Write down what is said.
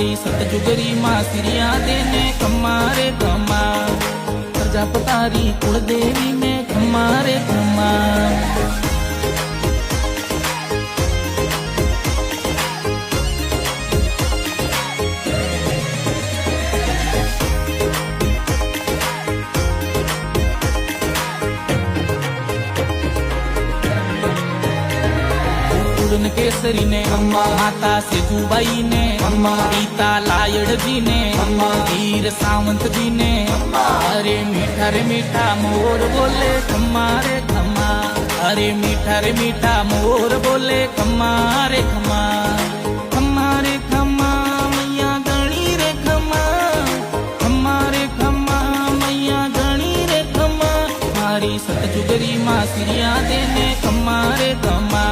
मारी सतजुगरी मां सिरिया देने खम्मा रे खम्मा। प्रजापतारी कुलदेवी ने खम्मा रे खम्मा। केसरी ने माता सेजुबाई ने पिता लायड़ जी ने वीर सावंत जी ने। अरे मीठा मोर बोले खम्मा रे खम्मा। अरे मीठा मोर बोले खम्मा रे खम्मा। खम्मा रे खम्मा मैया गणी रे खम्मा। खम्मा रे खम्मा मैया गणी रे खम्मा। मारी सतजुगरी मां सिरिया देने खम्मा रे खम्मा।